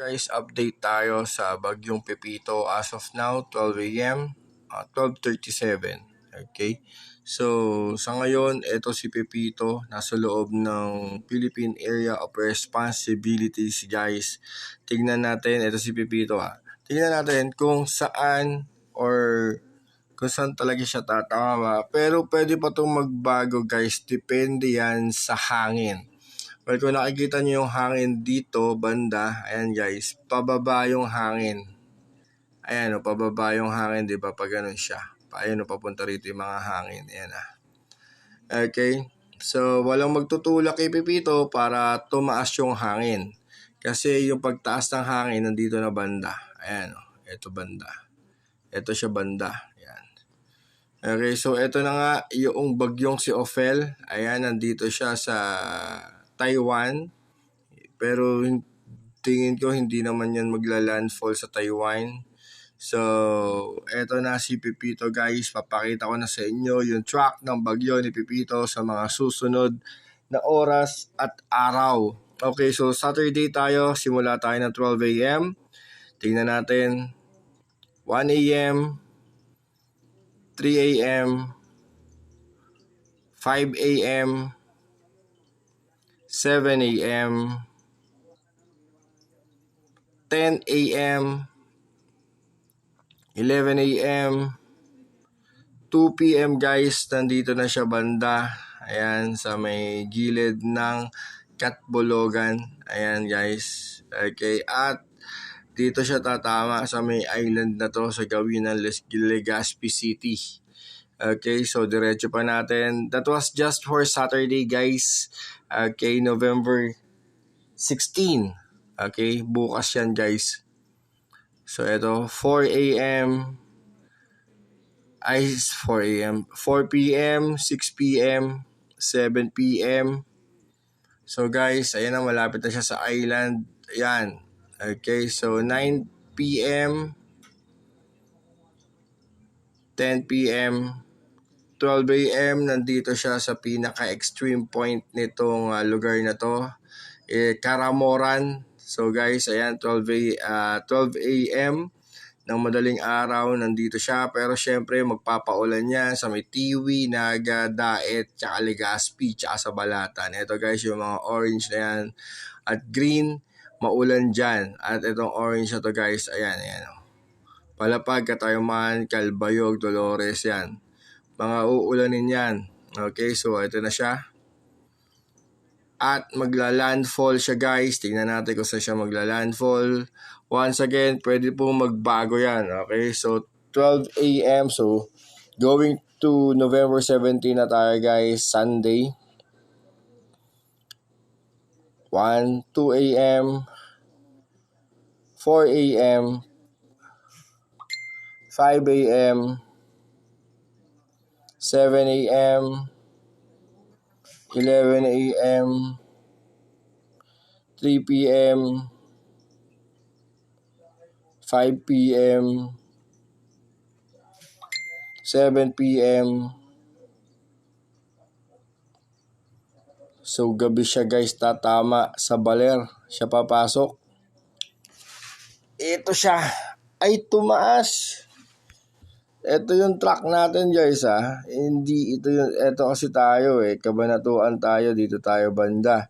Guys, update tayo sa Bagyong Pepito as of now, 12 a.m., 12:37. Okay? So, sa ngayon, ito si Pepito, nasa loob ng Philippine Area of Responsibilities, guys. Tignan natin, ito si Pepito Tignan natin kung saan talaga siya tatama. Pero pwede pa itong magbago, guys. Depende yan sa hangin. Well, kung nakikita nyo yung hangin dito, banda, ayan guys, pababa yung hangin. Ayan pababa yung hangin, di ba? Pag ganun siya. Ayan papunta rito yung mga hangin. Ayan Okay? So, walang magtutulak kay Pepito para tumaas yung hangin. Kasi yung pagtaas ng hangin, nandito na banda. Ayan ito banda. Ito siya banda. Ayan. Okay, so ito na nga yung bagyong si Ophel. Ayan, nandito siya sa Taiwan. Pero tingin ko hindi naman yan magla-landfall sa Taiwan. So, eto na si Pepito, guys. Papakita ko na sa inyo yung track ng bagyo ni Pepito sa mga susunod na oras at araw. Okay, so Saturday tayo. Simula tayo ng 12 a.m. Tingnan natin. 1 a.m. 3 a.m. 5 a.m. 7 a.m. 10 a.m. 11 a.m. 2 p.m. guys, nandito na siya banda. Ayan, sa may gilid ng Katbologan. Ayan guys. Okay, at dito siya tatama sa may island na to sa gawin ng Legazpi City. Okay, so diretso pa natin. That was just for Saturday, guys. Okay, November 16. Okay, bukas yan, guys. So, ito, 4 a.m., 4 a.m., 4 p.m., 6 p.m., 7 p.m. So, guys, ayan na, malapit na siya sa island. Ayan. Okay, so 9 p.m., 10 p.m., 12 a.m., nandito siya sa pinaka-extreme point nitong lugar na to. Karamoran. So guys, ayan, 12 a.m. ng madaling araw, nandito siya. Pero syempre, magpapaulan yan sa may Tiwi, Naga, Daet, tsaka Legazpi, tsaka sa Balatan. Ito guys, yung mga orange na yan. At green, maulan dyan. At itong orange na to guys, ayan. Palapag, Katayuman, Calbayog, Dolores, yan. Mga uulanin yan. Okay, so ito na siya. At magla-landfall siya guys. Tingnan natin kung saan siya magla-landfall. Once again, pwede po magbago yan. Okay, so 12 a.m. So, going to November 17 na tayo guys, Sunday. 1, 2 a.m., 4 a.m., 5 a.m., 7 a.m., 11 a.m., 3 p.m., 5 p.m., 7 p.m. So gabi siya guys tatama sa Baler. Siya papasok. Ito siya. Ay tumaas. Ito yung track natin guys Hindi ito yung, ito kasi tayo Kabanatuan tayo, dito tayo banda.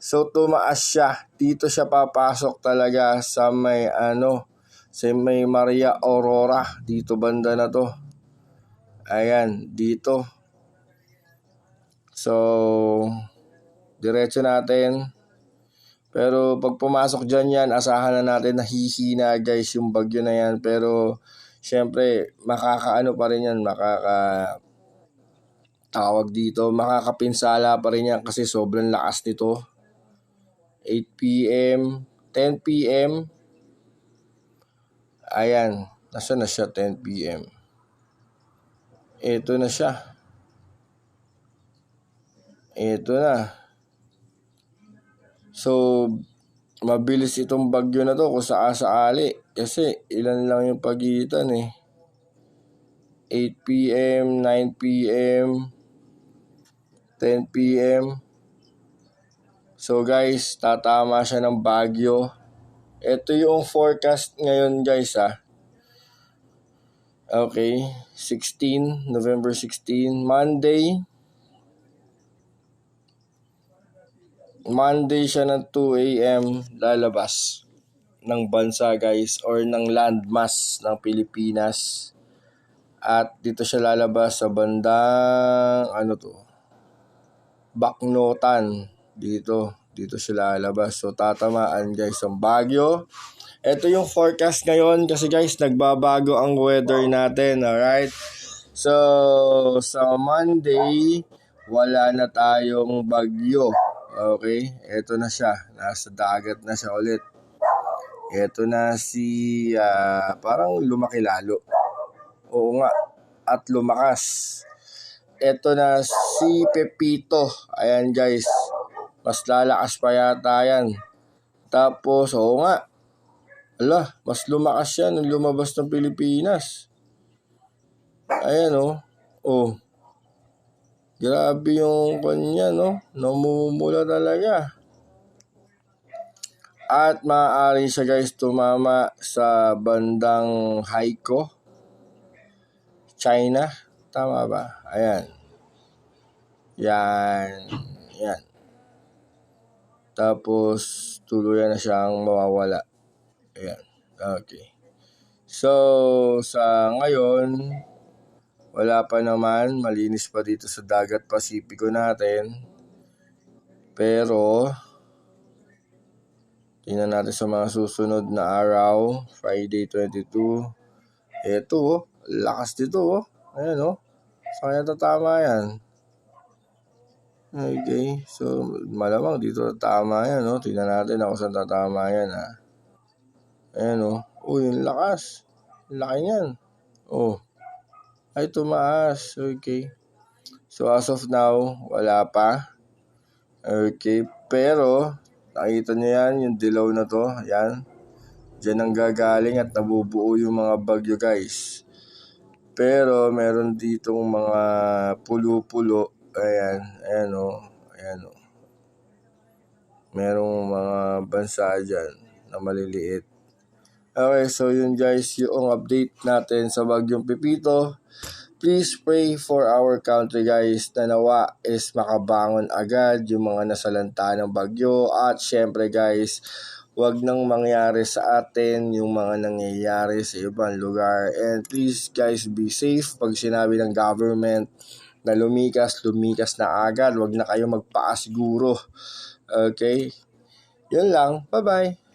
So tumaas siya. Dito siya papasok talaga sa may sa may Maria Aurora. Dito banda na to. Ayan, dito. So diretso natin. Pero pag pumasok dyan yan, asahan na natin na hihina guys yung bagyo na yan. Pero syempre, makakaano pa rin yan, tawag dito, makakapinsala pa rin yan kasi sobrang lakas nito. 8 p.m., 10 p.m. Ayan, nasa na siya 10 p.m. Ito na siya. Ito na. So, mabilis itong bagyo na to kung saali. Kasi ilan lang yung pagitan 8 p.m., 9 p.m., 10 p.m. So guys, tatama siya ng bagyo Ito yung forecast ngayon guys Okay, November 16, Monday siya ng 2 a.m. lalabas ng bansa guys or ng landmass ng Pilipinas. At dito siya lalabas sa bandang Bacnotan. Dito siya lalabas. So tatamaan guys ang Baguio. Ito yung forecast ngayon kasi guys nagbabago ang weather natin, alright? So sa Monday wala na tayong bagyo. Okay? Ito na siya. Nasa dagat na siya ulit. Ito na si parang lumaki lalo. Oo nga. At lumakas. Ito na si Pepito. Ayan guys. Mas lalakas pa yata yan. Tapos, oo nga. Mas lumakas yan nung lumabas ng Pilipinas. Ayan Oh. Grabe yung kanya namumula talaga. At maaari siya guys tumama sa bandang Haikou, China. Tama ba? Ayan. Yan. Tapos tuluyan na siyang mawawala. Ayan. Okay. So, sa ngayon, wala pa naman. Malinis pa dito sa dagat Pasipiko natin. Pero, tingnan natin sa mga susunod na araw. Friday 22. Ito lakas dito Ayan Saan tatama yan? Okay, so malamang dito tatama yan Tingnan natin kung saan tatama yan Ayan yung lakas. Laki niyan. Ay tumaas. Okay. So as of now, wala pa. Okay, pero nakita niyo yan, yung dilaw na to. Yan. Diyan ang gagaling at nabubuo yung mga bagyo guys. Pero meron ditong mga pulo-pulo. Ayan Merong mga bansa dyan na maliliit. Okay, so yun guys, yung update natin sa Bagyong Pepito. Please pray for our country guys na nawa is makabangon agad yung mga nasalanta ng bagyo. At syempre guys, wag nang mangyari sa atin yung mga nangyayari sa ibang lugar. And please guys, be safe. Pag sinabi ng government na lumikas na agad. Wag na kayo magpaasiguro. Okay? Yun lang. Bye-bye.